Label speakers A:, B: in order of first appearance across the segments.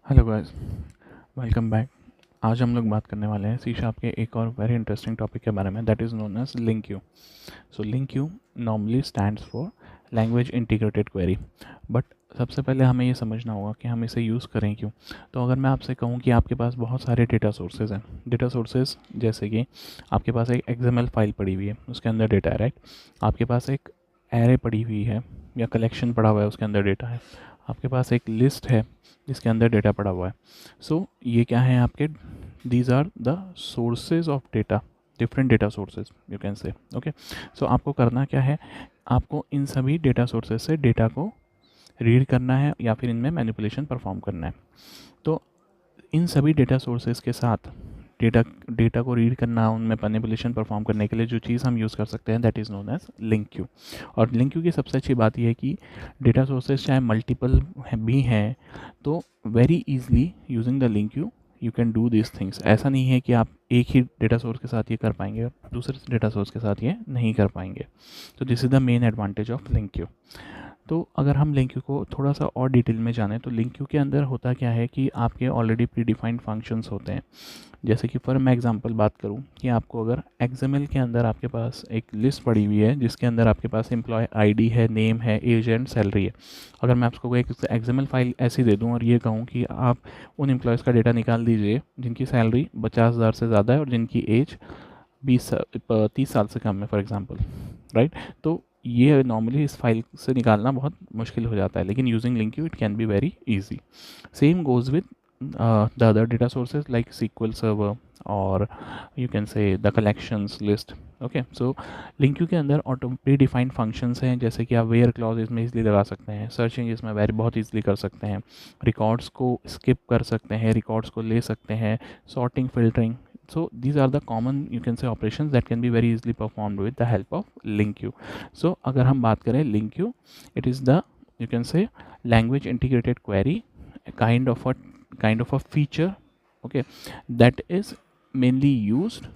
A: Hello guys, welcome back. आज हम लोग बात करने वाले हैं सी शार्प के एक और वेरी इंटरेस्टिंग टॉपिक के बारे में, that is known as LINQ you. So LINQ you normally stands for language integrated query. But सबसे पहले हमें ये समझना होगा कि हम इसे यूज़ करें क्यों। तो अगर मैं आपसे कहूँ कि आपके पास बहुत सारे डेटा सोर्सेज हैं, डेटा सोर्सेज जैसे कि आपके पास एक XML फाइल पड़ी हुई है, उसके अंदर डेटा है, राइट। आपके पास एक एरे पड़ी हुई है या कलेक्शन पड़ा हुआ है, उसके अंदर डेटा है। आपके पास एक लिस्ट है जिसके अंदर डेटा पड़ा हुआ है। सो ये क्या है आपके, these are the sources of data, different data sources you can say. Okay, so आपको करना क्या है, आपको इन सभी डेटा सोर्सेज से डेटा को रीड करना है या फिर इनमें मैनिपुलेशन परफॉर्म करना है। तो इन सभी डेटा सोर्सेज के साथ डेटा डेटा को रीड करना, उनमें मैनिपुलेशन परफॉर्म करने के लिए जो चीज़ हम यूज़ कर सकते हैं that is known as LINQ Q. और लिंक क्यू की सबसे अच्छी बात यह है कि डेटा सोर्सेज चाहे मल्टीपल भी हैं तो very easily using the link you can do this things. ऐसा नहीं है कि आप एक ही डेटा सोर्स के साथ ये कर पाएंगे, दूसरे डेटा सोर्स के साथ ये नहीं कर पाएंगे। तो this is the main advantage of link Q. तो अगर हम लिंक क्यू को थोड़ा सा और डिटेल में जानें तो लिंक क्यू के अंदर होता क्या है कि आपके ऑलरेडी प्री डिफाइंड फंक्शंस होते हैं। जैसे कि फॉर मैं एग्जांपल बात करूं कि आपको अगर XML के अंदर आपके पास एक लिस्ट पड़ी हुई है जिसके अंदर आपके पास एम्प्लॉय आईडी है, नेम है, एज एंड सैलरी है। अगर मैं आपको एक XML फाइल ऐसी दे दूं और ये कहूं कि आप उन एम्प्लॉयज़ का डेटा निकाल दीजिए जिनकी सैलरी 50,000 से ज़्यादा है और जिनकी एज 30 साल से कम है फॉर एग्जांपल, राइट। तो ये नॉर्मली इस फाइल से निकालना बहुत मुश्किल हो जाता है, लेकिन using link you it can be very easy. Same goes with the other data sources like SQL Server or you can say the collections list. Okay, so LINQ you के अंदर ऑटो प्री डिफाइंड फंक्शंस हैं जैसे कि आप where clause इसमें easily लगा सकते हैं, सर्चिंग इसमें वेरी बहुत इजली कर सकते हैं, रिकॉर्ड्स को स्किप कर सकते हैं, रिकॉर्ड्स को ले सकते हैं, sorting, filtering. So these are the common you can say operations that can be very easily performed with the help of link queue. So अगर हम बात करें link queue, it is the you can say language integrated query, a kind of a feature, okay, that is mainly used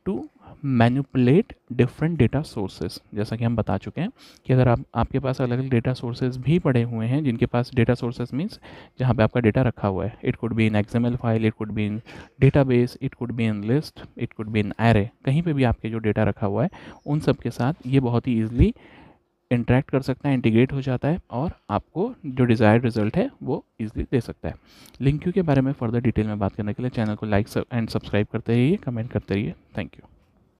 A: to manipulate different data sources. जैसा कि हम बता चुके हैं कि अगर आपके पास अलग अलग डेटा सोर्सेज भी पड़े हुए हैं, जिनके पास डेटा सोर्सेज मीन्स जहाँ पे आपका डेटा रखा हुआ है, it could be in XML file, it could be in database, it could be in list, it could be in array, कहीं पे भी आपके जो डेटा रखा हुआ है उन सब के साथ ये बहुत ही ईजिली इंटरेक्ट कर सकता है, इंटीग्रेट हो जाता है और आपको जो डिज़ायर्ड रिजल्ट है वो इजीली दे सकता है। लिंक क्यू के बारे में फर्दर डिटेल में बात करने के लिए चैनल को लाइक एंड सब्सक्राइब करते रहिए, कमेंट करते रहिए। Thank you.